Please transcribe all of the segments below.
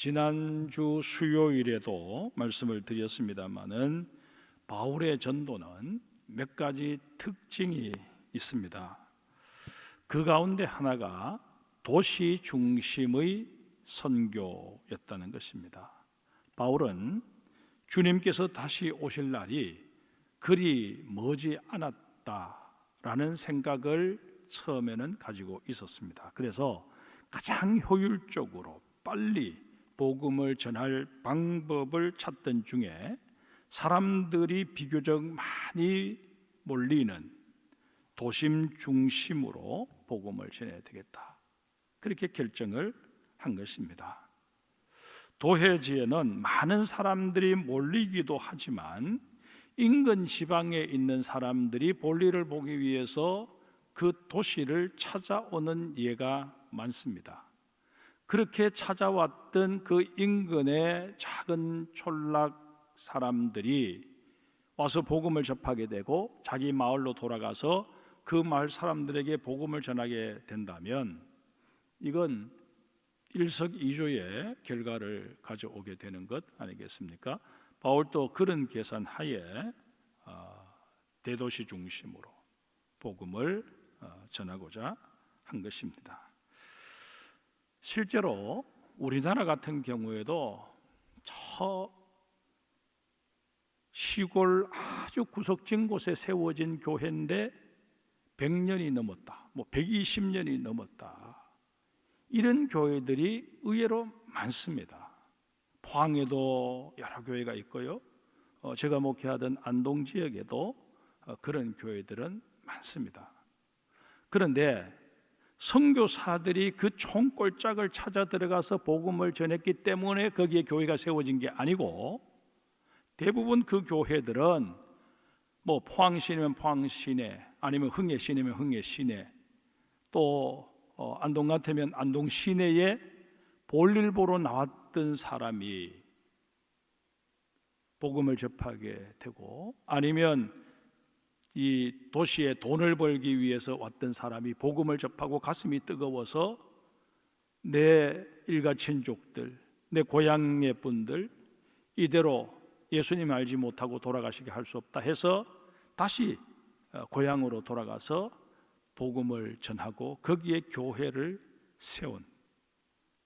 지난주 수요일에도 말씀을 드렸습니다마는 바울의 전도는 몇 가지 특징이 있습니다. 그 가운데 하나가 도시 중심의 선교였다는 것입니다. 바울은 주님께서 다시 오실 날이 그리 머지 않았다라는 생각을 처음에는 가지고 있었습니다. 그래서 가장 효율적으로 빨리 복음을 전할 방법을 찾던 중에 사람들이 비교적 많이 몰리는 도심 중심으로 복음을 전해야 되겠다, 그렇게 결정을 한 것입니다. 도회지에는 많은 사람들이 몰리기도 하지만 인근 지방에 있는 사람들이 볼일을 보기 위해서 그 도시를 찾아오는 예가 많습니다. 그렇게 찾아왔던 그 인근의 작은 촌락 사람들이 와서 복음을 접하게 되고 자기 마을로 돌아가서 그 마을 사람들에게 복음을 전하게 된다면 이건 일석이조의 결과를 가져오게 되는 것 아니겠습니까? 바울도 그런 계산하에 대도시 중심으로 복음을 전하고자 한 것입니다. 실제로 우리나라 같은 경우에도 저 시골 아주 구석진 곳에 세워진 교회인데 100년이 넘었다, 120년이 넘었다, 이런 교회들이 의외로 많습니다. 포항에도 여러 교회가 있고요, 제가 목회하던 안동 지역에도 그런 교회들은 많습니다. 그런데 선교사들이 그 총골짜기를 찾아 들어가서 복음을 전했기 때문에 거기에 교회가 세워진 게 아니고, 대부분 그 교회들은 포항시내면 포항시내, 아니면 흥해시내면 흥해시내, 또 안동 같으면 안동 시내에 볼일 보러 나왔던 사람이 복음을 접하게 되고, 아니면 이 도시에 돈을 벌기 위해서 왔던 사람이 복음을 접하고 가슴이 뜨거워서 내 일가 친족들, 내 고향의 분들 이대로 예수님 알지 못하고 돌아가시게 할 수 없다 해서 다시 고향으로 돌아가서 복음을 전하고 거기에 교회를 세운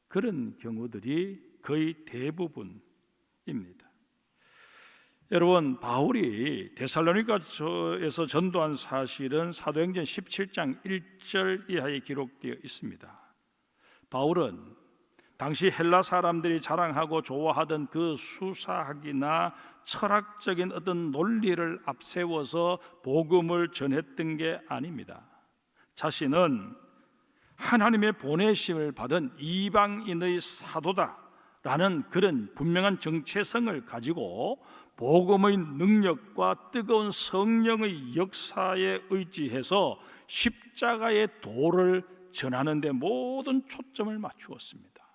그런 경우들이 거의 대부분입니다. 여러분, 바울이 데살로니가에서 전도한 사실은 사도행전 17장 1절 이하에 기록되어 있습니다. 바울은 당시 헬라 사람들이 자랑하고 좋아하던 그 수사학이나 철학적인 어떤 논리를 앞세워서 복음을 전했던 게 아닙니다. 자신은 하나님의 보내심을 받은 이방인의 사도다라는 그런 분명한 정체성을 가지고 복음의 능력과 뜨거운 성령의 역사에 의지해서 십자가의 도를 전하는 데 모든 초점을 맞추었습니다.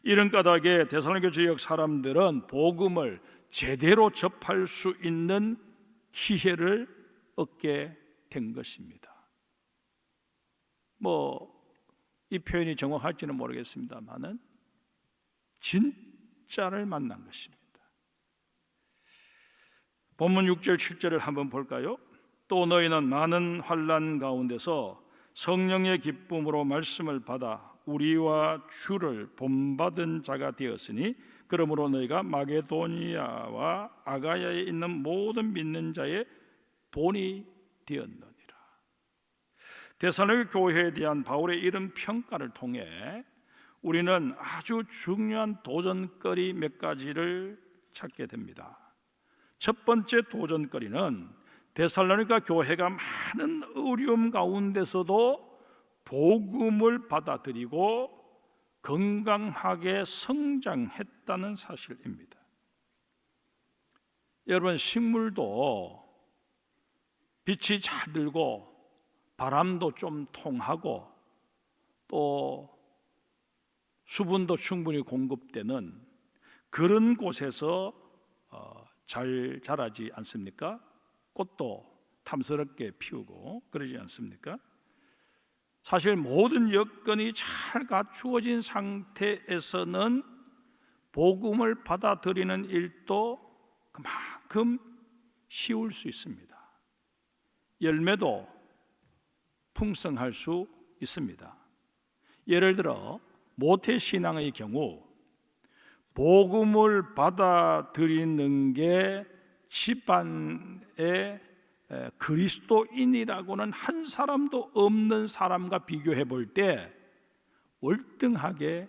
이런 까닭에 데살로니가 지역 사람들은 복음을 제대로 접할 수 있는 기회를 얻게 된 것입니다. 이 표현이 정확할지는 모르겠습니다만은 진짜를 만난 것입니다. 본문 6절 7절을 한번 볼까요? 또 너희는 많은 환난 가운데서 성령의 기쁨으로 말씀을 받아 우리와 주를 본받은 자가 되었으니 그러므로 너희가 마게도니아와 아가야에 있는 모든 믿는 자의 본이 되었느니라. 데살로니가 교회에 대한 바울의 이런 평가를 통해 우리는 아주 중요한 도전거리 몇 가지를 찾게 됩니다. 첫 번째 도전거리는 데살로니가 교회가 많은 어려움 가운데서도 복음을 받아들이고 건강하게 성장했다는 사실입니다. 여러분, 식물도 빛이 잘 들고 바람도 좀 통하고 또 수분도 충분히 공급되는 그런 곳에서 잘 자라지 않습니까? 꽃도 탐스럽게 피우고 그러지 않습니까? 사실 모든 여건이 잘 갖추어진 상태에서는 복음을 받아들이는 일도 그만큼 쉬울 수 있습니다. 열매도 풍성할 수 있습니다. 예를 들어 모태신앙의 경우 복음을 받아들이는 게 집안에 그리스도인이라고는 한 사람도 없는 사람과 비교해 볼 때 월등하게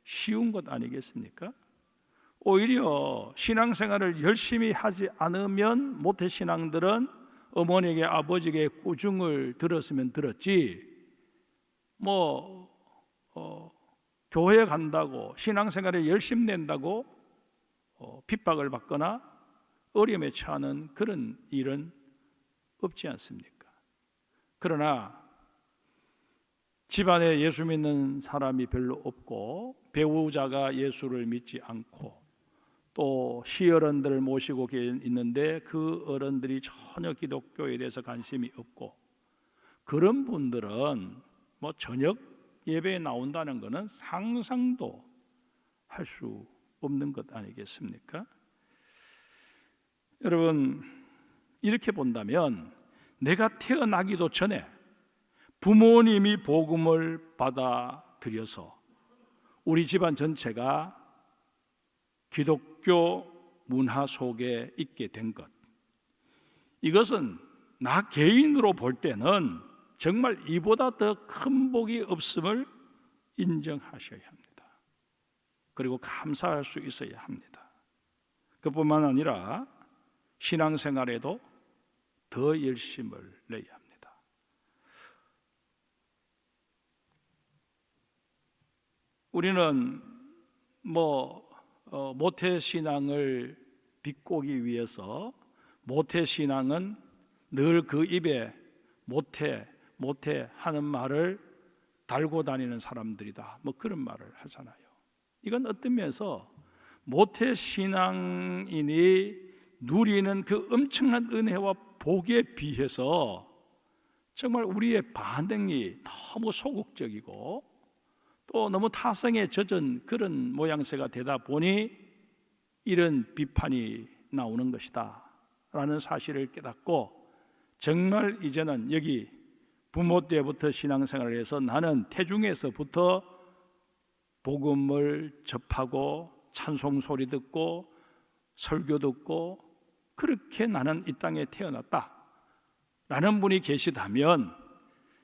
쉬운 것 아니겠습니까? 오히려 신앙생활을 열심히 하지 않으면 모태신앙들은 어머니에게 아버지에게 꾸중을 들었으면 들었지 교회 간다고 신앙생활에 열심 낸다고 핍박을 받거나 어려움에 처하는 그런 일은 없지 않습니까? 그러나 집안에 예수 믿는 사람이 별로 없고 배우자가 예수를 믿지 않고 또 시어른들을 모시고 있는데 그 어른들이 전혀 기독교에 대해서 관심이 없고 그런 분들은 저녁 예배에 나온다는 것은 상상도 할 수 없는 것 아니겠습니까? 여러분, 이렇게 본다면 내가 태어나기도 전에 부모님이 복음을 받아들여서 우리 집안 전체가 기독교 문화 속에 있게 된 것, 이것은 나 개인으로 볼 때는 정말 이보다 더 큰 복이 없음을 인정하셔야 합니다. 그리고 감사할 수 있어야 합니다. 그뿐만 아니라 신앙생활에도 더 열심을 내야 합니다. 우리는 모태신앙을 비꼬기 위해서 모태신앙은 늘 그 입에 모태 하는 말을 달고 다니는 사람들이다, 그런 말을 하잖아요. 이건 어떤 면에서 모태신앙인이 누리는 그 엄청난 은혜와 복에 비해서 정말 우리의 반응이 너무 소극적이고 또 너무 타성에 젖은 그런 모양새가 되다 보니 이런 비판이 나오는 것이다 라는 사실을 깨닫고, 정말 이제는 여기 부모 때부터 신앙생활을 해서 나는 태중에서부터 복음을 접하고 찬송 소리 듣고 설교 듣고 그렇게 나는 이 땅에 태어났다 라는 분이 계시다면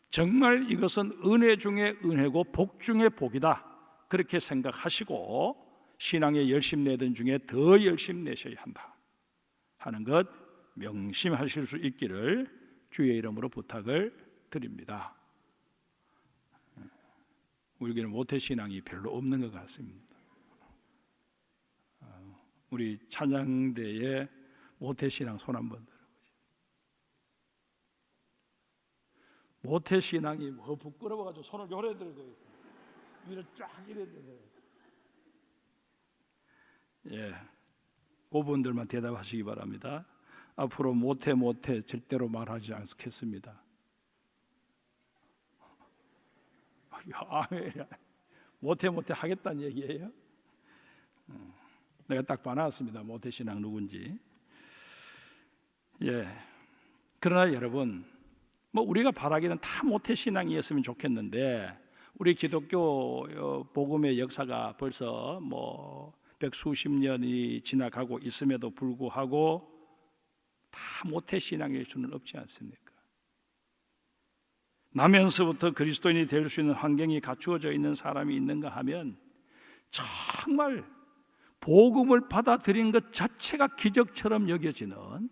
정말 이것은 은혜 중에 은혜고 복 중에 복이다, 그렇게 생각하시고 신앙에 열심 내던 중에 더 열심 내셔야 한다 하는 것 명심하실 수 있기를 주의 이름으로 부탁을 드립니다. 우리에게는 모태신앙이 별로 없는 것 같습니다. 우리 찬양대에 모태신앙 손 한번 들어보세요. 모태신앙이 부끄러워가지고 손을 요래 들고 위로 쫙 이래 들어요. 그분들만 대답하시기 바랍니다. 앞으로 모태 절대로 말하지 않겠습니다. 모태 하겠다는 얘기예요? 내가 딱 봐놨습니다. 모태신앙 누군지. 그러나 여러분, 우리가 바라기는 다 모태신앙이었으면 좋겠는데 우리 기독교 복음의 역사가 벌써 백수십 년이 지나가고 있음에도 불구하고 다 모태신앙일 수는 없지 않습니까? 나면서부터 그리스도인이 될 수 있는 환경이 갖추어져 있는 사람이 있는가 하면 정말 복음을 받아들인 것 자체가 기적처럼 여겨지는,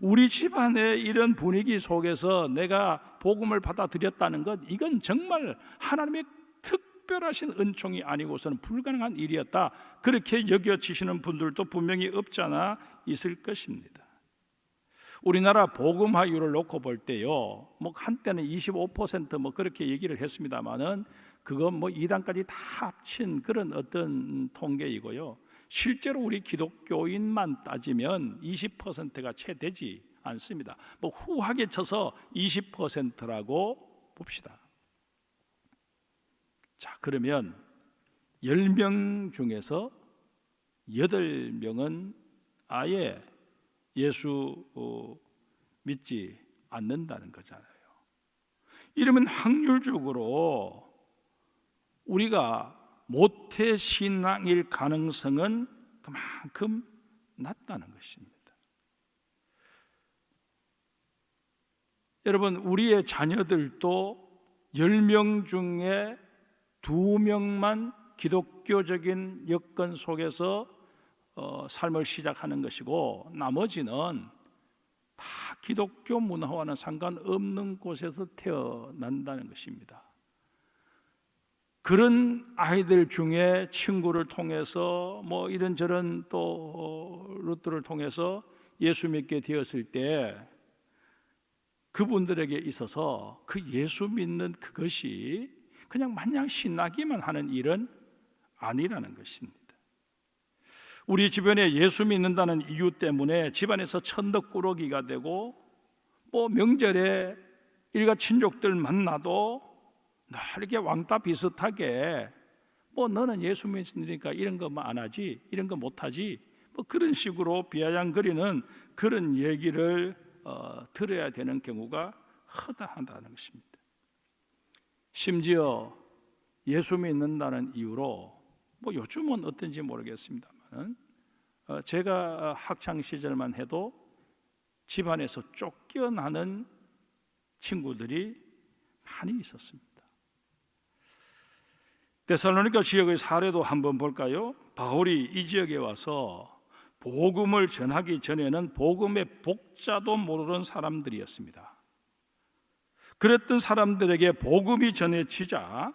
우리 집안의 이런 분위기 속에서 내가 복음을 받아들였다는 것, 이건 정말 하나님의 특별하신 은총이 아니고서는 불가능한 일이었다, 그렇게 여겨지시는 분들도 분명히 없지 않아 있을 것입니다. 우리나라 복음화율을 놓고 볼 때요, 한때는 25% 그렇게 얘기를 했습니다만은 그건 2단까지 다 합친 그런 어떤 통계이고요. 실제로 우리 기독교인만 따지면 20%가 채 되지 않습니다. 후하게 쳐서 20%라고 봅시다. 자, 그러면 10명 중에서 8명은 아예 예수 믿지 않는다는 거잖아요. 이러면 확률적으로 우리가 모태신앙일 가능성은 그만큼 낮다는 것입니다. 여러분, 우리의 자녀들도 10명 중에 2명만 기독교적인 여건 속에서 삶을 시작하는 것이고, 나머지는 다 기독교 문화와는 상관없는 곳에서 태어난다는 것입니다. 그런 아이들 중에 친구를 통해서 뭐 이런저런 또 루트를 통해서 예수 믿게 되었을 때 그분들에게 있어서 그 예수 믿는 그것이 그냥 마냥 신나기만 하는 일은 아니라는 것입니다. 우리 주변에 예수 믿는다는 이유 때문에 집안에서 천덕꾸러기가 되고, 뭐 명절에 일가 친족들 만나도 늘 이렇게 왕따 비슷하게 뭐 너는 예수 믿으니까 이런 거 안 하지, 이런 거 못 하지, 뭐 그런 식으로 비아냥거리는 그런 얘기를 들어야 되는 경우가 허다하다는 것입니다. 심지어 예수 믿는다는 이유로 뭐 요즘은 어떤지 모르겠습니다만 제가 학창 시절만 해도 집안에서 쫓겨나는 친구들이 많이 있었습니다. 데살로니가 지역의 사례도 한번 볼까요? 바울이 이 지역에 와서 복음을 전하기 전에는 복음의 복자도 모르는 사람들이었습니다. 그랬던 사람들에게 복음이 전해지자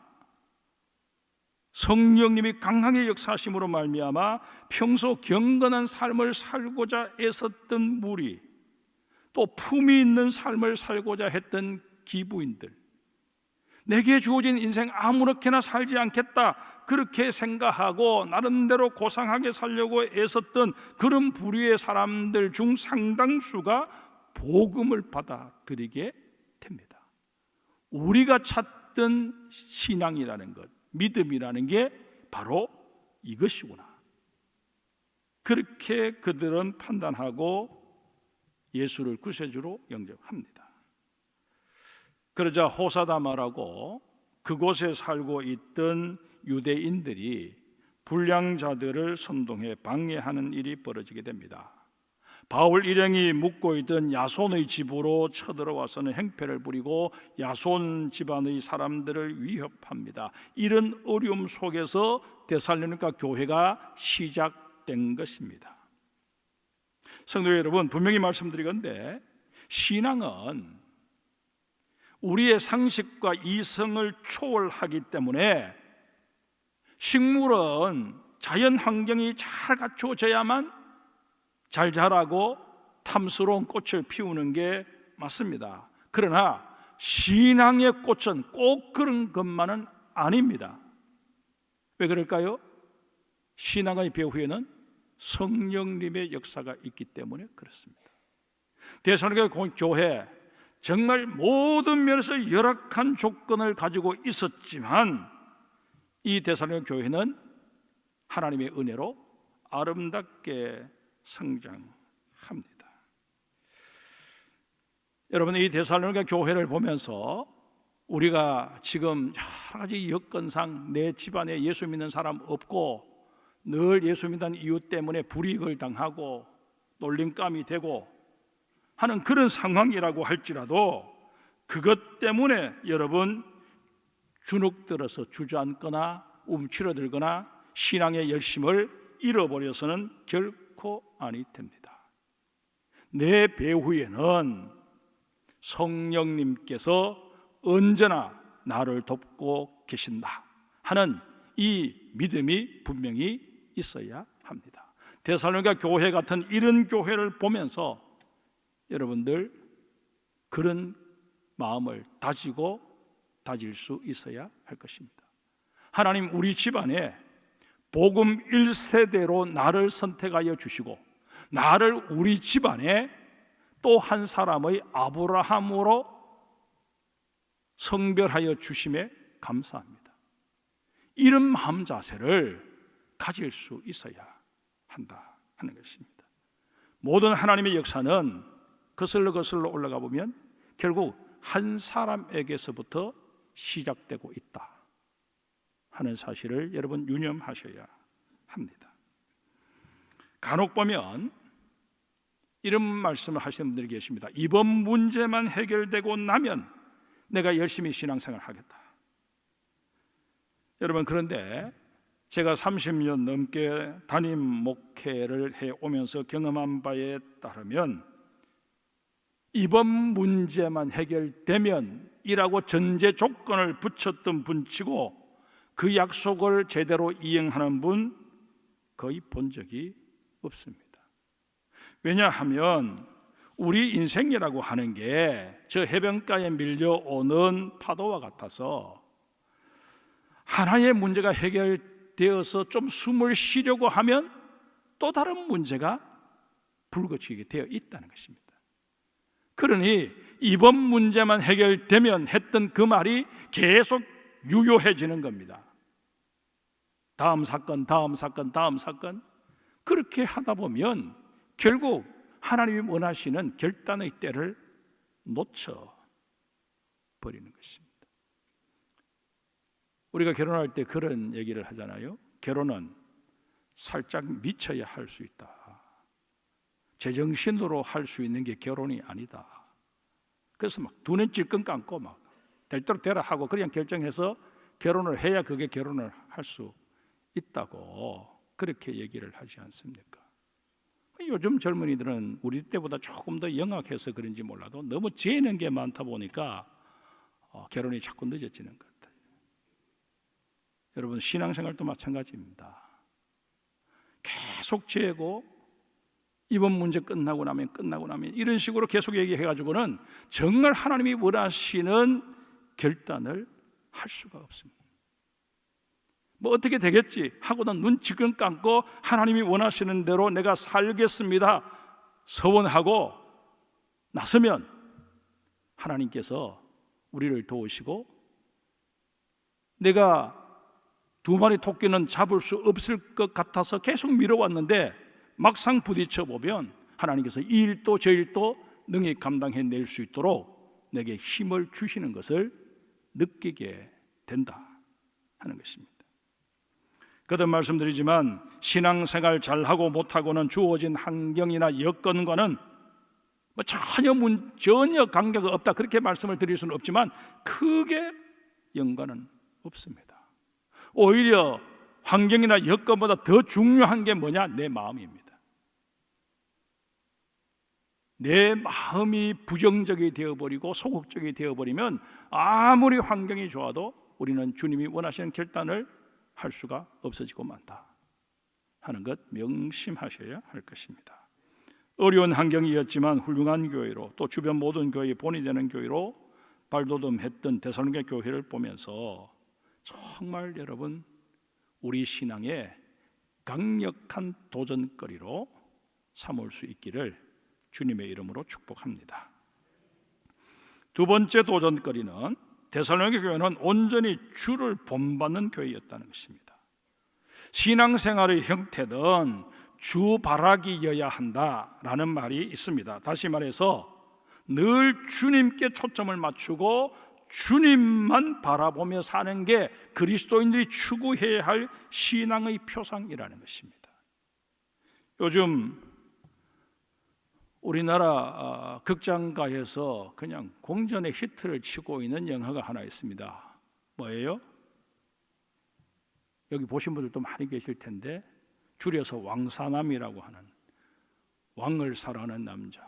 성령님이 강하게 역사하심으로 말미암아 평소 경건한 삶을 살고자 애썼던 무리, 또 품위 있는 삶을 살고자 했던 기부인들, 내게 주어진 인생 아무렇게나 살지 않겠다 그렇게 생각하고 나름대로 고상하게 살려고 애썼던 그런 부류의 사람들 중 상당수가 복음을 받아들이게 됩니다. 우리가 찾던 신앙이라는 것, 믿음이라는 게 바로 이것이구나. 그렇게 그들은 판단하고 예수를 구세주로 영접합니다. 그러자 호사다마라고 그곳에 살고 있던 유대인들이 불량자들을 선동해 방해하는 일이 벌어지게 됩니다. 바울 일행이 묵고 있던 야손의 집으로 쳐들어와서는 행패를 부리고 야손 집안의 사람들을 위협합니다. 이런 어려움 속에서 데살로니가 교회가 시작된 것입니다. 성도 여러분, 분명히 말씀드리건대 신앙은 우리의 상식과 이성을 초월하기 때문에 식물은 자연 환경이 잘 갖추어져야만 잘 자라고 탐스러운 꽃을 피우는 게 맞습니다. 그러나 신앙의 꽃은 꼭 그런 것만은 아닙니다. 왜 그럴까요? 신앙의 배후에는 성령님의 역사가 있기 때문에 그렇습니다. 데살로니가 교회 정말 모든 면에서 열악한 조건을 가지고 있었지만 이 데살로니가 교회는 하나님의 은혜로 아름답게 성장합니다. 여러분, 이 데살로니가 교회를 보면서 우리가 지금 여러 가지 여건상 내 집안에 예수 믿는 사람 없고 늘 예수 믿는 이유 때문에 불이익을 당하고 놀림감이 되고 하는 그런 상황이라고 할지라도 그것 때문에 여러분 주눅들어서 주저앉거나 움츠러들거나 신앙의 열심을 잃어버려서는 결코 아니 됩니다. 내 배후에는 성령님께서 언제나 나를 돕고 계신다 하는 이 믿음이 분명히 있어야 합니다. 데살로니가 교회 같은 이런 교회를 보면서 여러분들 그런 마음을 다질 수 있어야 할 것입니다. 하나님, 우리 집안에 복음 1세대로 나를 선택하여 주시고 나를 우리 집안에 또 한 사람의 아브라함으로 성별하여 주심에 감사합니다. 이런 마음 자세를 가질 수 있어야 한다 하는 것입니다. 모든 하나님의 역사는 거슬러 올라가 보면 결국 한 사람에게서부터 시작되고 있다 하는 사실을 여러분 유념하셔야 합니다. 간혹 보면 이런 말씀을 하시는 분들이 계십니다. 이번 문제만 해결되고 나면 내가 열심히 신앙생활을 하겠다. 여러분, 그런데 제가 30년 넘게 담임 목회를 해오면서 경험한 바에 따르면 이번 문제만 해결되면 이라고 전제 조건을 붙였던 분치고 그 약속을 제대로 이행하는 분 거의 본 적이 없습니다. 왜냐하면 우리 인생이라고 하는 게 저 해변가에 밀려오는 파도와 같아서 하나의 문제가 해결되어서 좀 숨을 쉬려고 하면 또 다른 문제가 불거지게 되어 있다는 것입니다. 그러니 이번 문제만 해결되면 했던 그 말이 계속 유효해지는 겁니다. 다음 사건, 다음 사건, 다음 사건. 그렇게 하다 보면 결국 하나님이 원하시는 결단의 때를 놓쳐 버리는 것입니다. 우리가 결혼할 때 그런 얘기를 하잖아요. 결혼은 살짝 미쳐야 할 수 있다. 제정신으로 할 수 있는 게 결혼이 아니다. 그래서 막 두 눈 찔끔 감고 막 될 대로 되라 하고 그냥 결정해서 결혼을 해야 그게 결혼을 할 수 있다고 그렇게 얘기를 하지 않습니까? 요즘 젊은이들은 우리 때보다 조금 더 영악해서 그런지 몰라도 너무 재는 게 많다 보니까 결혼이 자꾸 늦어지는 것 같아요. 여러분, 신앙생활도 마찬가지입니다. 계속 재고 이번 문제 끝나고 나면 이런 식으로 계속 얘기해가지고는 정말 하나님이 원하시는 결단을 할 수가 없습니다. 뭐 어떻게 되겠지 하고는 눈 지금 감고 하나님이 원하시는 대로 내가 살겠습니다 서원하고 나서면 하나님께서 우리를 도우시고 내가 두 마리 토끼는 잡을 수 없을 것 같아서 계속 밀어왔는데 막상 부딪혀 보면 하나님께서 이 일도 저 일도 능히 감당해낼 수 있도록 내게 힘을 주시는 것을 느끼게 된다 하는 것입니다. 거듭 말씀드리지만 신앙생활 잘하고 못하고는 주어진 환경이나 여건과는 전혀 관계가 없다 그렇게 말씀을 드릴 수는 없지만 크게 연관은 없습니다. 오히려 환경이나 여건보다 더 중요한 게 뭐냐? 내 마음입니다. 내 마음이 부정적이 되어버리고 소극적이 되어버리면 아무리 환경이 좋아도 우리는 주님이 원하시는 결단을 할 수가 없어지고 만다 하는 것 명심하셔야 할 것입니다. 어려운 환경이었지만 훌륭한 교회로 또 주변 모든 교회의 본이 되는 교회로 발돋움했던 데살로니가 교회를 보면서 정말 여러분 우리 신앙의 강력한 도전거리로 삼을 수 있기를 주님의 이름으로 축복합니다. 두 번째 도전거리는 데살로니가 교회는 온전히 주를 본받는 교회였다는 것입니다. 신앙생활의 형태는 주 바라기여야 한다라는 말이 있습니다. 다시 말해서 늘 주님께 초점을 맞추고 주님만 바라보며 사는 게 그리스도인들이 추구해야 할 신앙의 표상이라는 것입니다. 요즘 우리나라 극장가에서 그냥 공전의 히트를 치고 있는 영화가 하나 있습니다. 뭐예요? 여기 보신 분들도 많이 계실 텐데 줄여서 왕사남이라고 하는 왕을 사랑하는 남자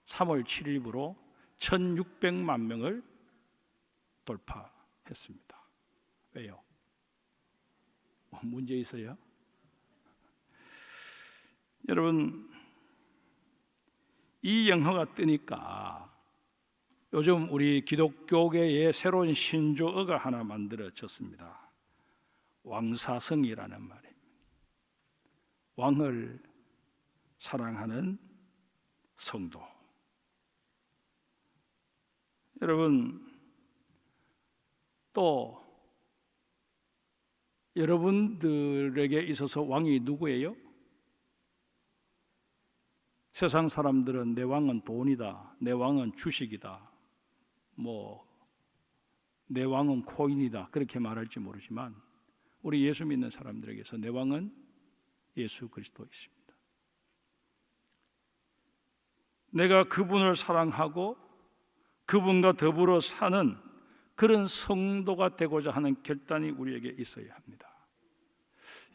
3월 7일부로 1600만 명을 돌파했습니다. 왜요? 문제 있어요? 여러분 이 영화가 뜨니까 요즘 우리 기독교계에 새로운 신조어가 하나 만들어졌습니다. 왕사성이라는 말입니다. 왕을 사랑하는 성도. 여러분 또 여러분들에게 있어서 왕이 누구예요? 세상 사람들은 내 왕은 돈이다, 내 왕은 주식이다, 내 왕은 코인이다 그렇게 말할지 모르지만 우리 예수 믿는 사람들에게서 내 왕은 예수 그리스도이십니다. 내가 그분을 사랑하고 그분과 더불어 사는 그런 성도가 되고자 하는 결단이 우리에게 있어야 합니다.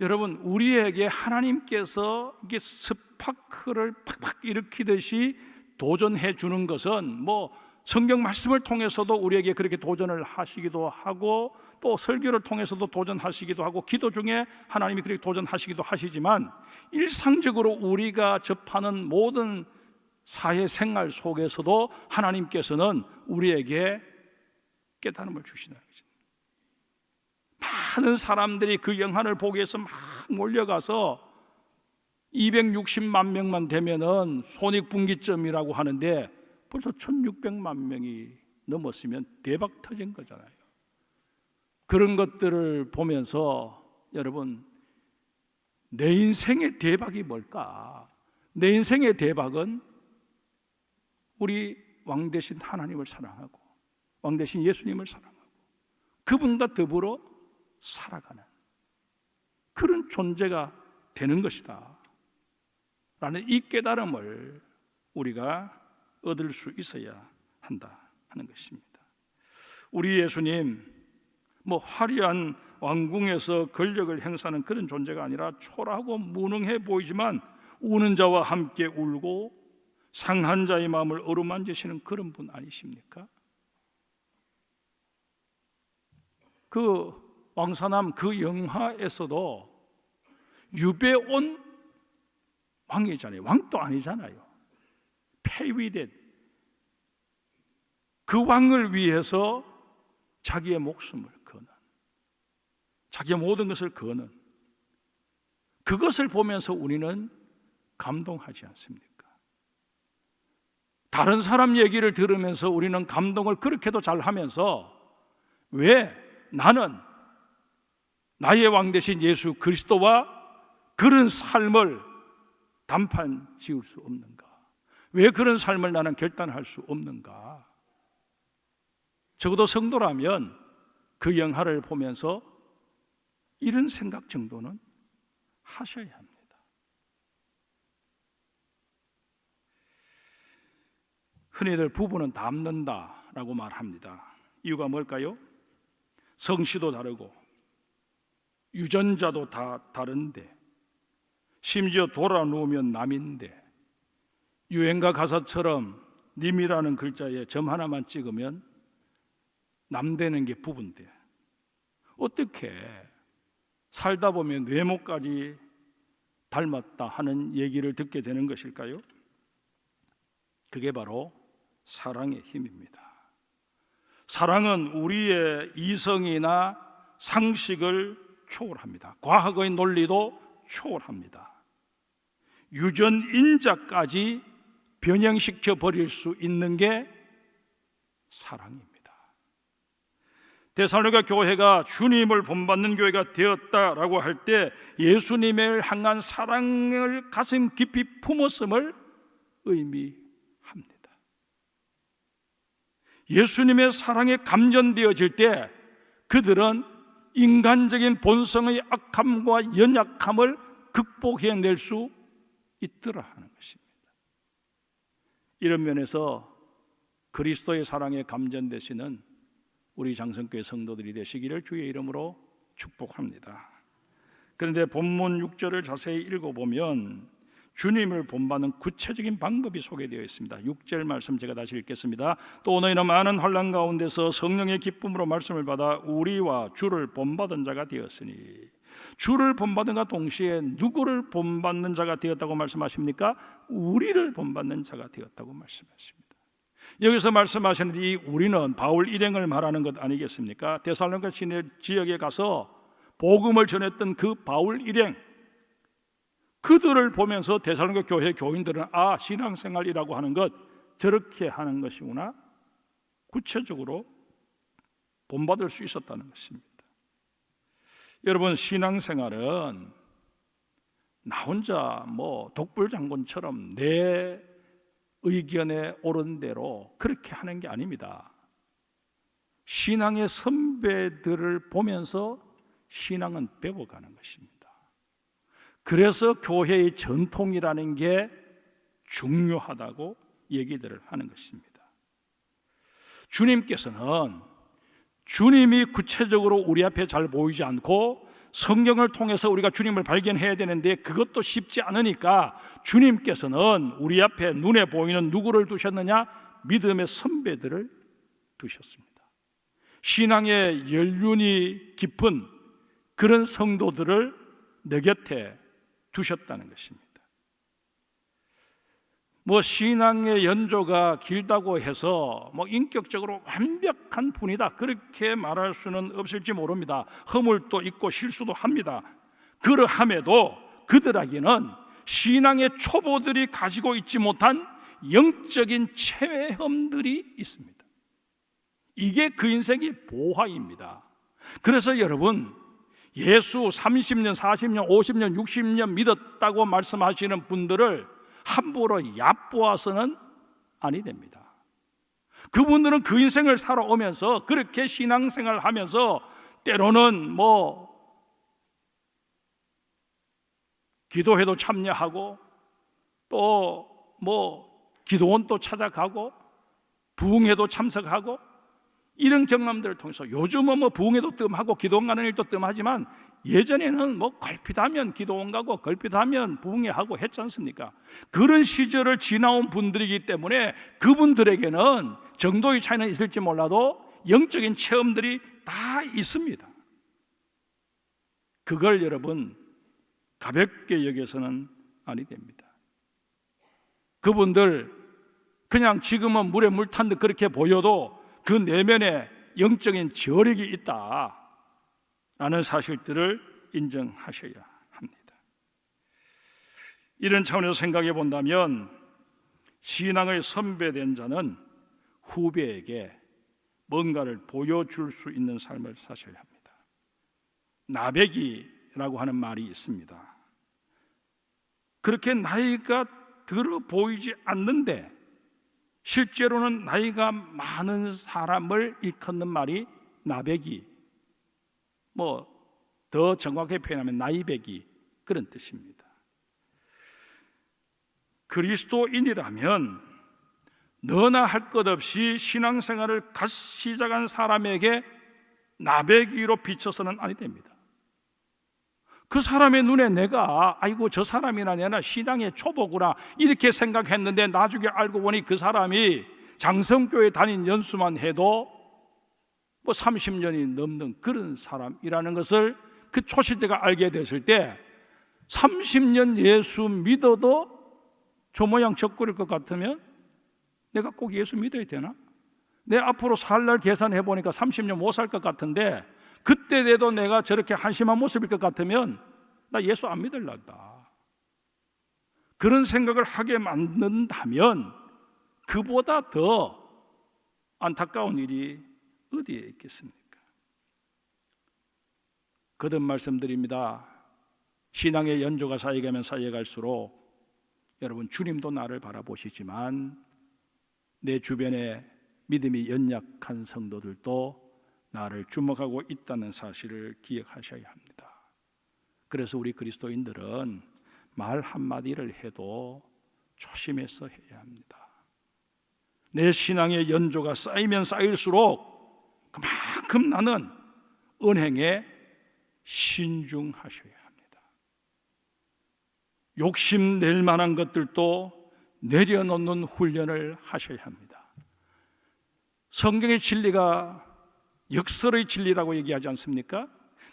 여러분, 우리에게 하나님께서 이게 스파크를 팍팍 일으키듯이 도전해 주는 것은 성경 말씀을 통해서도 우리에게 그렇게 도전을 하시기도 하고 또 설교를 통해서도 도전하시기도 하고 기도 중에 하나님이 그렇게 도전하시기도 하시지만 일상적으로 우리가 접하는 모든 사회생활 속에서도 하나님께서는 우리에게 깨달음을 주시는 거죠. 많은 사람들이 그 영화를 보기 위해서 막 몰려가서 260만 명만 되면은 손익분기점이라고 하는데 벌써 1600만 명이 넘었으면 대박 터진 거잖아요. 그런 것들을 보면서 여러분, 내 인생의 대박이 뭘까? 내 인생의 대박은 우리 왕 대신 하나님을 사랑하고 왕 대신 예수님을 사랑하고 그분과 더불어 살아가는 그런 존재가 되는 것이다 라는 이 깨달음을 우리가 얻을 수 있어야 한다 하는 것입니다. 우리 예수님 화려한 왕궁에서 권력을 행사하는 그런 존재가 아니라 초라하고 무능해 보이지만 우는 자와 함께 울고 상한 자의 마음을 어루만지시는 그런 분 아니십니까? 그 왕사남 그 영화에서도 유배온 왕이잖아요. 왕도 아니잖아요. 폐위된 그 왕을 위해서 자기의 목숨을 거는, 자기의 모든 것을 거는 그것을 보면서 우리는 감동하지 않습니까? 다른 사람 얘기를 들으면서 우리는 감동을 그렇게도 잘 하면서 왜 나는 나의 왕 대신 예수 그리스도와 그런 삶을 단판 지을 수 없는가? 왜 그런 삶을 나는 결단할 수 없는가? 적어도 성도라면 그 영화를 보면서 이런 생각 정도는 하셔야 합니다. 흔히들 부부는 닮는다라고 말합니다. 이유가 뭘까요? 성씨도 다르고 유전자도 다 다른데 심지어 돌아 누우면 남인데 유행가 가사처럼 님이라는 글자에 점 하나만 찍으면 남 되는 게 부부인데 어떻게 살다 보면 외모까지 닮았다 하는 얘기를 듣게 되는 것일까요? 그게 바로 사랑의 힘입니다. 사랑은 우리의 이성이나 상식을 초월합니다. 과학의 논리도 초월합니다. 유전인자까지 변형시켜 버릴 수 있는 게 사랑입니다. 데살로니가 교회가 주님을 본받는 교회가 되었다라고 할 때 예수님을 향한 사랑을 가슴 깊이 품었음을 의미합니다. 예수님의 사랑에 감전되어질 때 그들은 인간적인 본성의 악함과 연약함을 극복해낼 수 있더라 하는 것입니다. 이런 면에서 그리스도의 사랑에 감전되시는 우리 장성교회 성도들이 되시기를 주의 이름으로 축복합니다. 그런데 본문 6절을 자세히 읽어보면 주님을 본받는 구체적인 방법이 소개되어 있습니다. 6절 말씀 제가 다시 읽겠습니다. 또 너희는 많은 환난 가운데서 성령의 기쁨으로 말씀을 받아 우리와 주를 본받은 자가 되었으니, 주를 본받은과 동시에 누구를 본받는 자가 되었다고 말씀하십니까? 우리를 본받는 자가 되었다고 말씀하십니다. 여기서 말씀하시는 이 우리는 바울 일행을 말하는 것 아니겠습니까? 데살로니가 지역에 가서 복음을 전했던 그 바울 일행, 그들을 보면서 데살로니가 교회 교인들은 신앙생활이라고 하는 것 저렇게 하는 것이구나, 구체적으로 본받을 수 있었다는 것입니다. 여러분, 신앙생활은 나 혼자 뭐 독불장군처럼 내 의견에 옳은 대로 그렇게 하는 게 아닙니다. 신앙의 선배들을 보면서 신앙은 배워가는 것입니다. 그래서 교회의 전통이라는 게 중요하다고 얘기들을 하는 것입니다. 주님께서는 주님이 구체적으로 우리 앞에 잘 보이지 않고 성경을 통해서 우리가 주님을 발견해야 되는데 그것도 쉽지 않으니까 주님께서는 우리 앞에 눈에 보이는 누구를 두셨느냐? 믿음의 선배들을 두셨습니다. 신앙의 연륜이 깊은 그런 성도들을 내 곁에 두셨다는 것입니다. 뭐 신앙의 연조가 길다고 해서 뭐 인격적으로 완벽한 분이다 그렇게 말할 수는 없을지 모릅니다. 허물도 있고 실수도 합니다. 그러함에도 그들에게는 신앙의 초보들이 가지고 있지 못한 영적인 체험들이 있습니다. 이게 그 인생의 보화입니다. 그래서 여러분, 예수 30년, 40년, 50년, 60년 믿었다고 말씀하시는 분들을 함부로 얕보아서는 아니 됩니다. 그분들은 그 인생을 살아오면서 그렇게 신앙생활을 하면서 때로는 뭐 기도회도 참여하고 또 뭐 기도원도 찾아가고 부흥회도 참석하고 이런 경험들을 통해서 요즘은 뭐 부흥회도 뜸하고 기도원 가는 일도 뜸하지만 예전에는 뭐 걸핏하면 기도원 가고 걸핏하면 부흥회 하고 했지 않습니까? 그런 시절을 지나온 분들이기 때문에 그분들에게는 정도의 차이는 있을지 몰라도 영적인 체험들이 다 있습니다. 그걸 여러분 가볍게 여겨서는 아니 됩니다. 그분들 그냥 지금은 물에 물 탄 듯 그렇게 보여도 그 내면에 영적인 저력이 있다라는 사실들을 인정하셔야 합니다. 이런 차원에서 생각해 본다면 신앙의 선배된 자는 후배에게 뭔가를 보여줄 수 있는 삶을 사셔야 합니다. 나배기라고 하는 말이 있습니다. 그렇게 나이가 들어 보이지 않는데 실제로는 나이가 많은 사람을 일컫는 말이 나배기, 뭐 더 정확하게 표현하면 나이배기 그런 뜻입니다. 그리스도인이라면 너나 할 것 없이 신앙생활을 갓 시작한 사람에게 나배기로 비춰서는 아니 됩니다. 그 사람의 눈에 내가 아이고 저 사람이나 내나 신앙의 초보구나 이렇게 생각했는데 나중에 알고 보니 그 사람이 장성교회 다닌 연수만 해도 뭐 30년이 넘는 그런 사람이라는 것을 그 초시대가 알게 됐을 때 30년 예수 믿어도 저 모양 적거릴 것 같으면 내가 꼭 예수 믿어야 되나? 내 앞으로 살 날 계산해 보니까 30년 못 살 것 같은데 그때 돼도 내가 저렇게 한심한 모습일 것 같으면 나 예수 안 믿을란다. 그런 생각을 하게 만든다면 그보다 더 안타까운 일이 어디에 있겠습니까? 거듭 말씀드립니다. 신앙의 연조가 쌓여가면 쌓여갈수록 여러분 주님도 나를 바라보시지만 내 주변에 믿음이 연약한 성도들도 나를 주목하고 있다는 사실을 기억하셔야 합니다. 그래서 우리 그리스도인들은 말 한마디를 해도 조심해서 해야 합니다. 내 신앙의 연조가 쌓이면 쌓일수록 그만큼 나는 은행에 신중하셔야 합니다. 욕심 낼 만한 것들도 내려놓는 훈련을 하셔야 합니다. 성경의 진리가 역설의 진리라고 얘기하지 않습니까?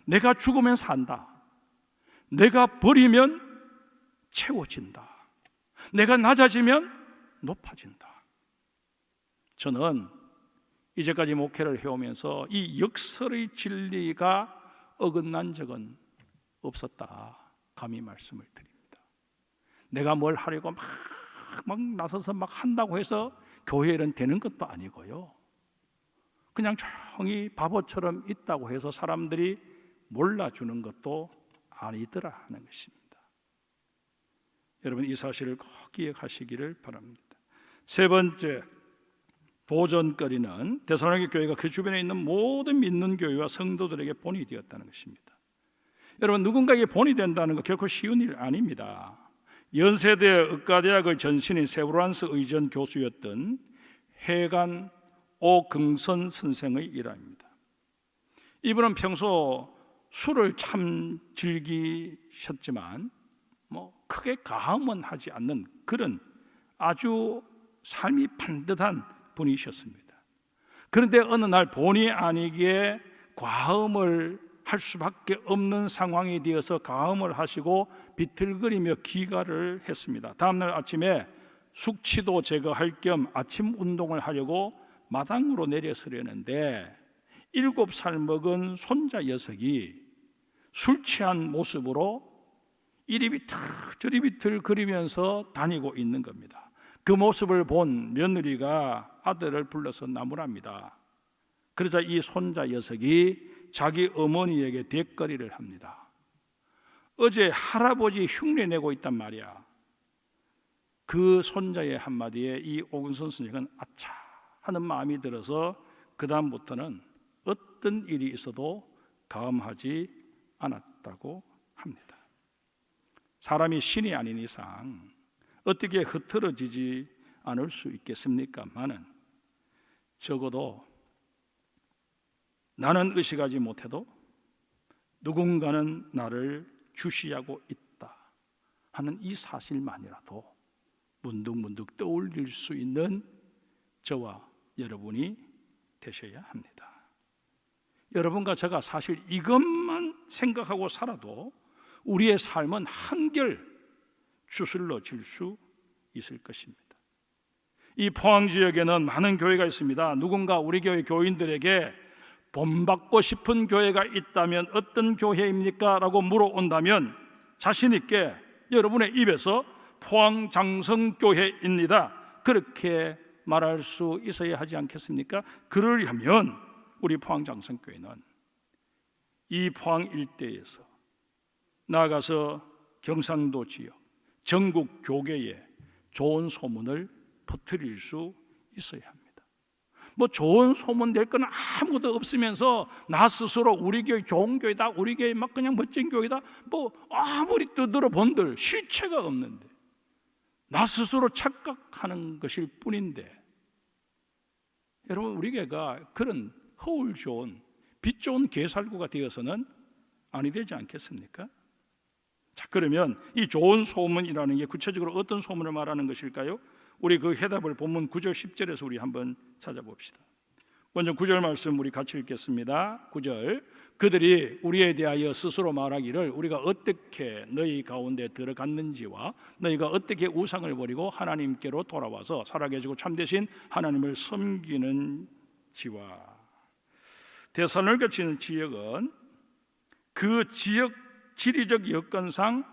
내가 죽으면 산다. 내가 버리면 채워진다. 내가 낮아지면 높아진다. 저는 이제까지 목회를 해오면서 이 역설의 진리가 어긋난 적은 없었다. 감히 말씀을 드립니다. 내가 뭘 하려고 막 나서서 막 한다고 해서 교회는 되는 것도 아니고요. 그냥 조용히 바보처럼 있다고 해서 사람들이 몰라주는 것도 아니더라 하는 것입니다. 여러분 이 사실을 꼭 기억하시기를 바랍니다. 세 번째 도전거리는 데살로니가 교회가 그 주변에 있는 모든 믿는 교회와 성도들에게 본이 되었다는 것입니다. 여러분 누군가에게 본이 된다는 거 결코 쉬운 일 아닙니다. 연세대 의과대학의 전신인 세브란스 의전 교수였던 해간 오긍선 선생의 일화입니다. 이분은 평소 술을 참 즐기셨지만 크게 가음은 하지 않는 그런 아주 삶이 반듯한 분이셨습니다. 그런데 어느 날 본의 아니게 과음을 할 수밖에 없는 상황이 되어서 가음을 하시고 비틀거리며 기가를 했습니다. 다음날 아침에 숙취도 제거할 겸 아침 운동을 하려고 마당으로 내려서려는데 7살 먹은 손자 녀석이 술 취한 모습으로 이리 비틀 저리 비틀거리면서 다니고 있는 겁니다. 그 모습을 본 며느리가 아들을 불러서 나무랍니다. 그러자 이 손자 녀석이 자기 어머니에게 대거리를 합니다. 어제 할아버지 흉내내고 있단 말이야. 그 손자의 한마디에 이 오긍선 선생은 아차 하는 마음이 들어서 그 다음부터는 어떤 일이 있어도 가음하지 않았다고 합니다. 사람이 신이 아닌 이상 어떻게 흐트러지지 않을 수 있겠습니까마는 적어도 나는 의식하지 못해도 누군가는 나를 주시하고 있다 하는 이 사실만이라도 문득문득 떠올릴 수 있는 저와 여러분이 되셔야 합니다. 여러분과 제가 사실 이것만 생각하고 살아도 우리의 삶은 한결 주술러질 수 있을 것입니다. 이 포항 지역에는 많은 교회가 있습니다. 누군가 우리 교회 교인들에게 본받고 싶은 교회가 있다면 어떤 교회입니까? 라고 물어온다면 자신 있게 여러분의 입에서 포항 장성교회입니다 그렇게 말할 수 있어야 하지 않겠습니까? 그러려면 우리 포항 장성교회는 이 포항 일대에서 나아가서 경상도 지역 전국 교계에 좋은 소문을 퍼뜨릴 수 있어야 합니다. 좋은 소문 낼 건 아무것도 없으면서 나 스스로 우리 교회 좋은 교회다, 우리 교회 막 그냥 멋진 교회다, 아무리 떠들어 본들 실체가 없는데 나 스스로 착각하는 것일 뿐인데, 여러분 우리 교회가 그런 허울 좋은 빛 좋은 개살구가 되어서는 아니 되지 않겠습니까? 자, 그러면 이 좋은 소문이라는 게 구체적으로 어떤 소문을 말하는 것일까요? 우리 그 해답을 본문 9절 10절에서 우리 한번 찾아봅시다. 먼저 9절 말씀 우리 같이 읽겠습니다. 9절 그들이 우리에 대하여 스스로 말하기를 우리가 어떻게 너희 가운데 들어갔는지와 너희가 어떻게 우상을 버리고 하나님께로 돌아와서 살아계시고 참되신 하나님을 섬기는지와. 데살로니가 지역은 그 지역 지리적 여건상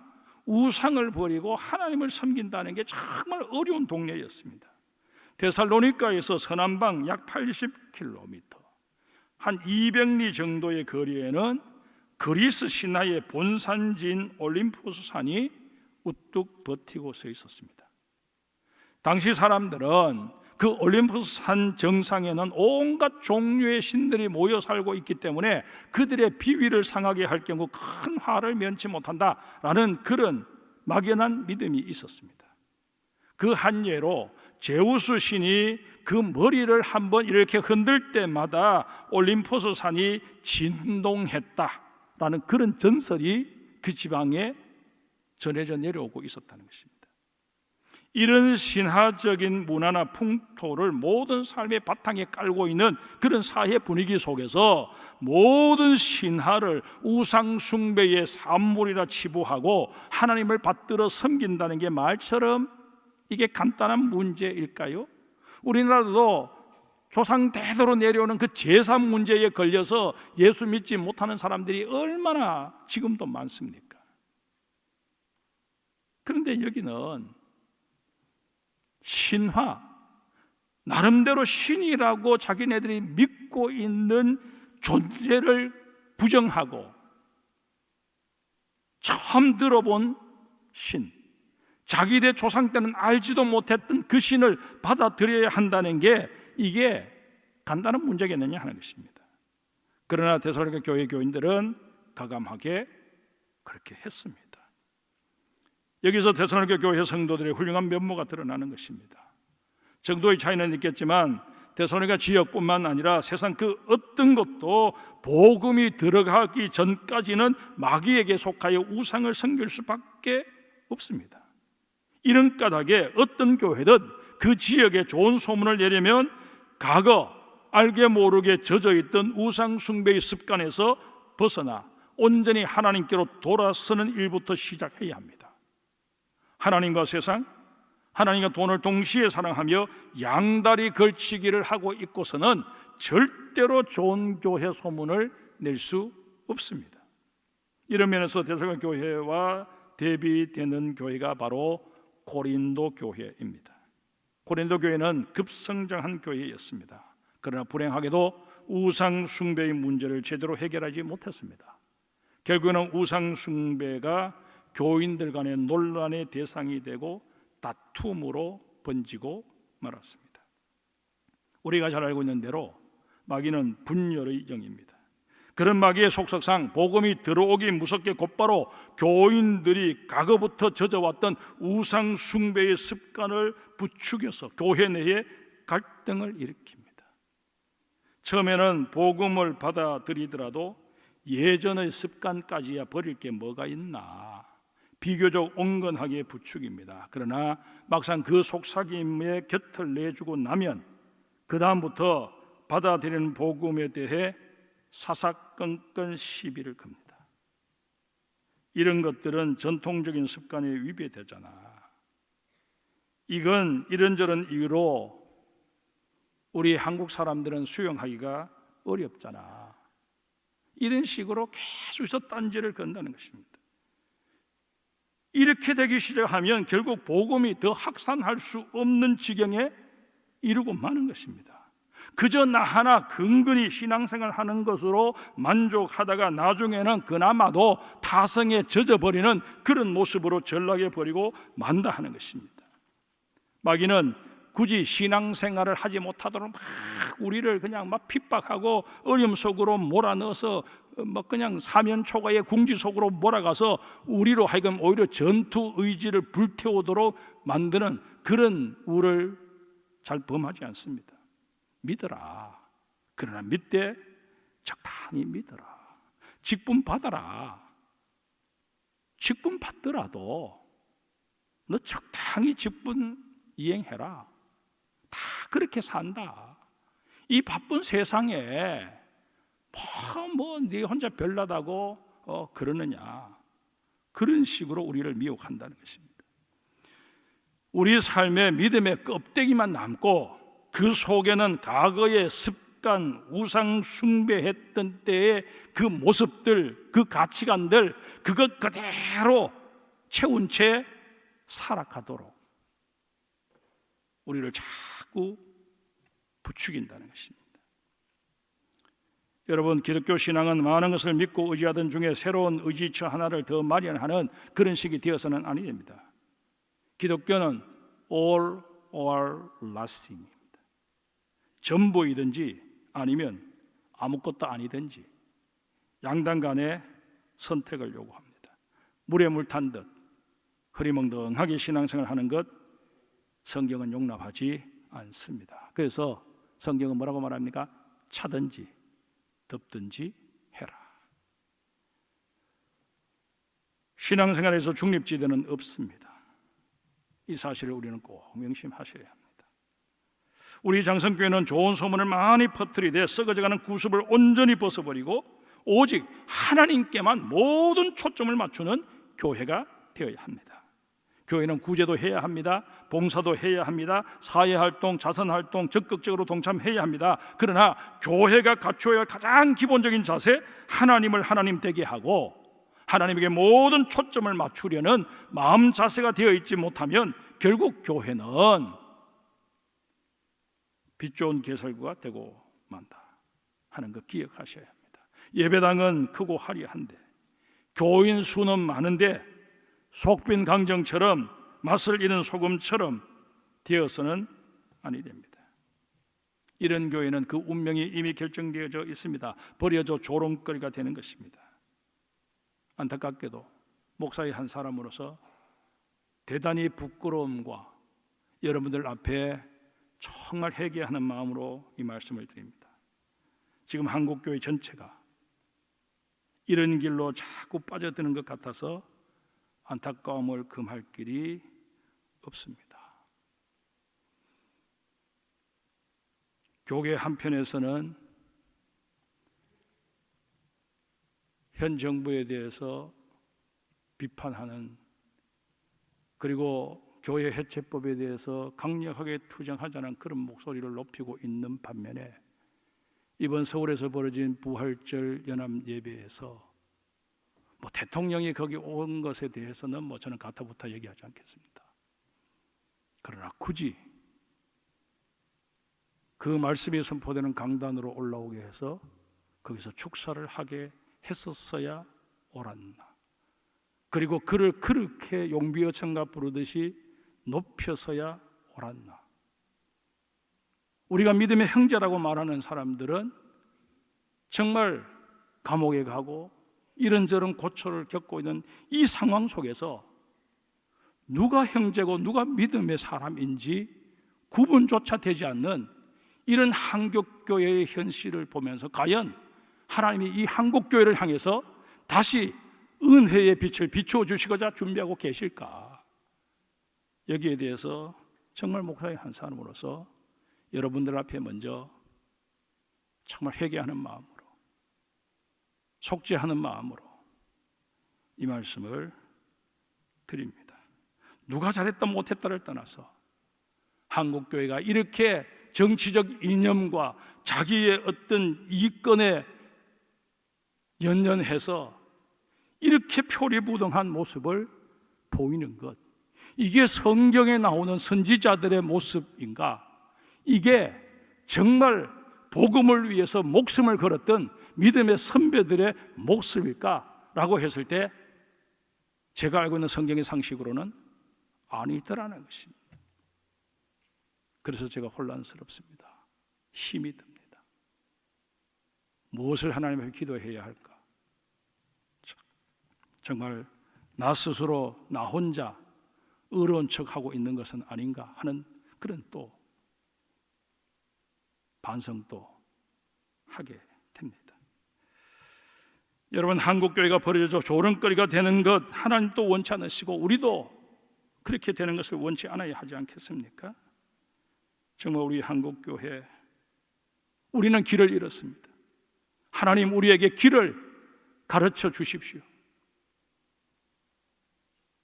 우상을 버리고 하나님을 섬긴다는 게 정말 어려운 동네였습니다. 데살로니가에서 서남방 약 80km, 한 200리 정도의 거리에는 그리스 신화의 본산지인 올림포스 산이 우뚝 버티고 서 있었습니다. 당시 사람들은 그 올림포스 산 정상에는 온갖 종류의 신들이 모여 살고 있기 때문에 그들의 비위를 상하게 할 경우 큰 화를 면치 못한다라는 그런 막연한 믿음이 있었습니다. 그 한 예로 제우스 신이 그 머리를 한번 이렇게 흔들 때마다 올림포스 산이 진동했다라는 그런 전설이 그 지방에 전해져 내려오고 있었다는 것입니다. 이런 신화적인 문화나 풍토를 모든 삶의 바탕에 깔고 있는 그런 사회 분위기 속에서 모든 신화를 우상 숭배의 산물이라 치부하고 하나님을 받들어 섬긴다는 게 말처럼 이게 간단한 문제일까요? 우리나라도 조상 대대로 내려오는 그 제사 문제에 걸려서 예수 믿지 못하는 사람들이 얼마나 지금도 많습니까? 그런데 여기는 신화, 나름대로 신이라고 자기네들이 믿고 있는 존재를 부정하고 처음 들어본 신, 자기네 조상 때는 알지도 못했던 그 신을 받아들여야 한다는 게 이게 간단한 문제겠느냐 하는 것입니다. 그러나 데살로니가 교회 교인들은 가감하게 그렇게 했습니다. 여기서 데살로니가 교회 성도들의 훌륭한 면모가 드러나는 것입니다. 정도의 차이는 있겠지만 데살로니가 지역뿐만 아니라 세상 그 어떤 것도 복음이 들어가기 전까지는 마귀에게 속하여 우상을 섬길 수밖에 없습니다. 이런 까닭에 어떤 교회든 그 지역에 좋은 소문을 내려면 과거 알게 모르게 젖어있던 우상 숭배의 습관에서 벗어나 온전히 하나님께로 돌아서는 일부터 시작해야 합니다. 하나님과 세상, 하나님과 돈을 동시에 사랑하며 양다리 걸치기를 하고 있고서는 절대로 좋은 교회 소문을 낼 수 없습니다. 이런 면에서 데살로니가 교회와 대비되는 교회가 바로 고린도 교회입니다. 고린도 교회는 급성장한 교회였습니다. 그러나 불행하게도 우상 숭배의 문제를 제대로 해결하지 못했습니다. 결국에는 우상 숭배가 교인들 간의 논란의 대상이 되고 다툼으로 번지고 말았습니다. 우리가 잘 알고 있는 대로 마귀는 분열의 영입니다. 그런 마귀의 속성상 복음이 들어오기 무섭게 곧바로 교인들이 과거부터 젖어왔던 우상 숭배의 습관을 부추겨서 교회 내에 갈등을 일으킵니다. 처음에는 복음을 받아들이더라도 예전의 습관까지야 버릴 게 뭐가 있나 비교적 온건하게 부추깁니다. 그러나 막상 그 속삭임의 곁을 내주고 나면 그 다음부터 받아들이는 복음에 대해 사사건건 시비를 겁니다. 이런 것들은 전통적인 습관에 위배되잖아. 이건 이런저런 이유로 우리 한국 사람들은 수용하기가 어렵잖아. 이런 식으로 계속해서 딴지를 건다는 것입니다. 이렇게 되기 시작하면 결국 복음이 더 확산할 수 없는 지경에 이르고 마는 것입니다. 그저 나 하나 근근히 신앙생활 하는 것으로 만족하다가 나중에는 그나마도 타성에 젖어버리는 그런 모습으로 전락해 버리고 만다 하는 것입니다. 마귀는 굳이 신앙생활을 하지 못하도록 막 우리를 그냥 막 핍박하고 어려움 속으로 몰아넣어서 막 그냥 사면초가의 궁지 속으로 몰아가서 우리로 하여금 오히려 전투 의지를 불태우도록 만드는 그런 우를 잘 범하지 않습니다. 믿어라. 그러나 믿되 적당히 믿어라. 직분 받아라. 직분 받더라도 너 적당히 직분 이행해라. 다 그렇게 산다. 이 바쁜 세상에 뭐 네 혼자 별나다고 그러느냐. 그런 식으로 우리를 미혹한다는 것입니다. 우리 삶의 믿음의 껍데기만 남고 그 속에는 과거의 습관, 우상 숭배했던 때의 그 모습들, 그 가치관들, 그것 그대로 채운 채 살아가도록 우리를 자꾸 부추긴다는 것입니다. 여러분, 기독교 신앙은 많은 것을 믿고 의지하던 중에 새로운 의지처 하나를 더 마련하는 그런 식이 되어서는 아니 됩니다. 기독교는 all or nothing입니다. 전부이든지 아니면 아무것도 아니든지 양당 간의 선택을 요구합니다. 물에 물 탄 듯 흐리멍덩하게 신앙생활을 하는 것 성경은 용납하지 않습니다. 그래서 성경은 뭐라고 말합니까? 차든지 덥든지 해라. 신앙생활에서 중립지대는 없습니다. 이 사실을 우리는 꼭 명심하셔야 합니다. 우리 장성교회는 좋은 소문을 많이 퍼뜨리되 썩어져가는 구습을 온전히 벗어버리고 오직 하나님께만 모든 초점을 맞추는 교회가 되어야 합니다. 교회는 구제도 해야 합니다. 봉사도 해야 합니다. 사회활동, 자선활동 적극적으로 동참해야 합니다. 그러나 교회가 갖춰야 할 가장 기본적인 자세, 하나님을 하나님 되게 하고 하나님에게 모든 초점을 맞추려는 마음 자세가 되어 있지 못하면 결국 교회는 빛 좋은 개설구가 되고 만다 하는 거 기억하셔야 합니다. 예배당은 크고 화려한데 교인 수는 많은데 속빈 강정처럼 맛을 잃은 소금처럼 되어서는 아니 됩니다. 이런 교회는 그 운명이 이미 결정되어져 있습니다. 버려져 조롱거리가 되는 것입니다. 안타깝게도 목사의 한 사람으로서 대단히 부끄러움과 여러분들 앞에 정말 회개하는 마음으로 이 말씀을 드립니다. 지금 한국교회 전체가 이런 길로 자꾸 빠져드는 것 같아서 안타까움을 금할 길이 없습니다. 교계 한편에서는 현 정부에 대해서 비판하는, 그리고 교회 해체법에 대해서 강력하게 투쟁하자는 그런 목소리를 높이고 있는 반면에 이번 서울에서 벌어진 부활절 연합 예배에서 대통령이 거기 온 것에 대해서는 저는 가타부타 얘기하지 않겠습니다. 그러나 굳이 그 말씀이 선포되는 강단으로 올라오게 해서 거기서 축사를 하게 했었어야 옳았나, 그리고 그를 그렇게 용비어 청가 부르듯이 높여서야 옳았나. 우리가 믿음의 형제라고 말하는 사람들은 정말 감옥에 가고 이런저런 고초를 겪고 있는 이 상황 속에서 누가 형제고 누가 믿음의 사람인지 구분조차 되지 않는 이런 한국교회의 현실을 보면서 과연 하나님이 이 한국교회를 향해서 다시 은혜의 빛을 비추어 주시고자 준비하고 계실까? 여기에 대해서 정말 목사의 한 사람으로서 여러분들 앞에 먼저 정말 회개하는 마음으로, 속죄하는 마음으로 이 말씀을 드립니다. 누가 잘했다 못했다를 떠나서 한국교회가 이렇게 정치적 이념과 자기의 어떤 이권에 연연해서 이렇게 표리부동한 모습을 보이는 것, 이게 성경에 나오는 선지자들의 모습인가? 이게 정말 복음을 위해서 목숨을 걸었던 믿음의 선배들의 모습일까? 라고 했을 때 제가 알고 있는 성경의 상식으로는 아니더라는 것입니다. 그래서 제가 혼란스럽습니다. 힘이 듭니다. 무엇을 하나님 앞에 기도해야 할까? 정말 나 스스로 나 혼자 의로운 척하고 있는 것은 아닌가 하는 그런 또 반성도 하게 됩니다. 여러분, 한국교회가 버려져 조롱거리가 되는 것 하나님도 원치 않으시고 우리도 그렇게 되는 것을 원치 않아야 하지 않겠습니까? 정말 우리 한국교회, 우리는 길을 잃었습니다. 하나님 우리에게 길을 가르쳐 주십시오.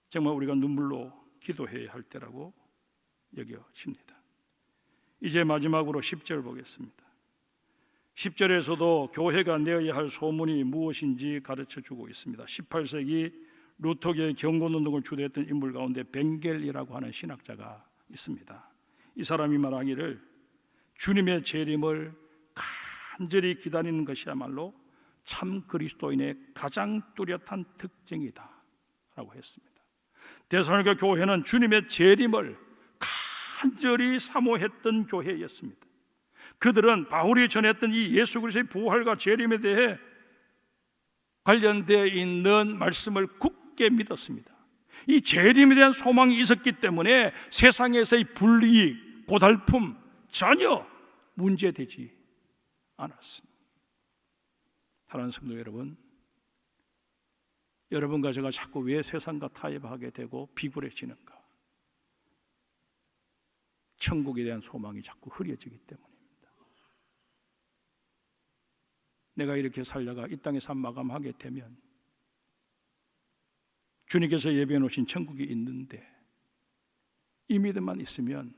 정말 우리가 눈물로 기도해야 할 때라고 여겨집니다. 이제 마지막으로 10절 보겠습니다. 10절에서도 교회가 내어야 할 소문이 무엇인지 가르쳐 주고 있습니다. 18세기 루터계의 경건운동을 주도했던 인물 가운데 벵겔이라고 하는 신학자가 있습니다. 이 사람이 말하기를 주님의 재림을 간절히 기다리는 것이야말로 참 그리스도인의 가장 뚜렷한 특징이다 라고 했습니다. 데살로니가 교회는 주님의 재림을 간절히 사모했던 교회였습니다. 그들은 바울이 전했던 이 예수 그리스도의 부활과 재림에 대해 관련되어 있는 말씀을 굳게 믿었습니다. 이 재림에 대한 소망이 있었기 때문에 세상에서의 불이익, 고달픔 전혀 문제되지 않았습니다. 사랑하는 성도 여러분, 여러분과 제가 자꾸 왜 세상과 타협하게 되고 비굴해지는가? 천국에 대한 소망이 자꾸 흐려지기 때문입니다. 내가 이렇게 살다가 이 땅에 삶 마감하게 되면 주님께서 예비해 놓으신 천국이 있는데 이 믿음만 있으면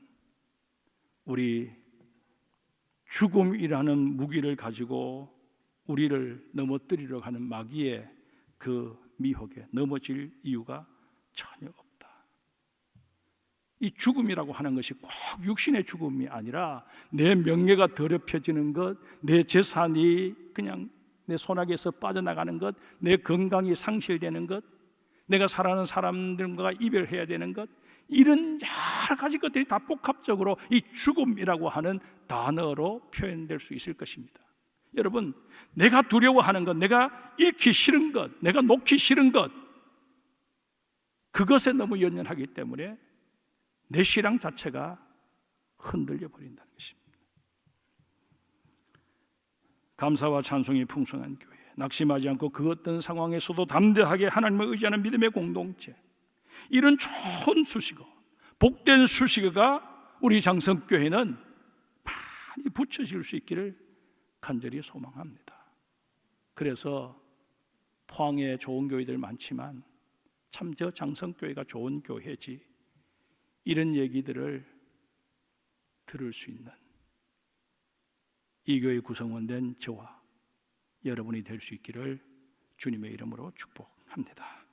우리 죽음이라는 무기를 가지고 우리를 넘어뜨리려 하는 마귀의 그 미혹에 넘어질 이유가 전혀 없다. 이 죽음이라고 하는 것이 꼭 육신의 죽음이 아니라 내 명예가 더럽혀지는 것, 내 재산이 그냥 내 손아귀에서 빠져나가는 것, 내 건강이 상실되는 것, 내가 사랑하는 사람들과 이별해야 되는 것, 이런 여러 가지 것들이 다 복합적으로 이 죽음이라고 하는 단어로 표현될 수 있을 것입니다. 여러분, 내가 두려워하는 것, 내가 잃기 싫은 것, 내가 놓기 싫은 것, 그것에 너무 연연하기 때문에 내 신앙 자체가 흔들려 버린다는 것입니다. 감사와 찬송이 풍성한 교회, 낙심하지 않고 그 어떤 상황에서도 담대하게 하나님을 의지하는 믿음의 공동체, 이런 좋은 수식어, 복된 수식어가 우리 장성교회는 많이 붙여질 수 있기를 간절히 소망합니다. 그래서 포항에 좋은 교회들 많지만 참 저 장성교회가 좋은 교회지, 이런 얘기들을 들을 수 있는 이 교회 구성원된 저와 여러분이 될 수 있기를 주님의 이름으로 축복합니다.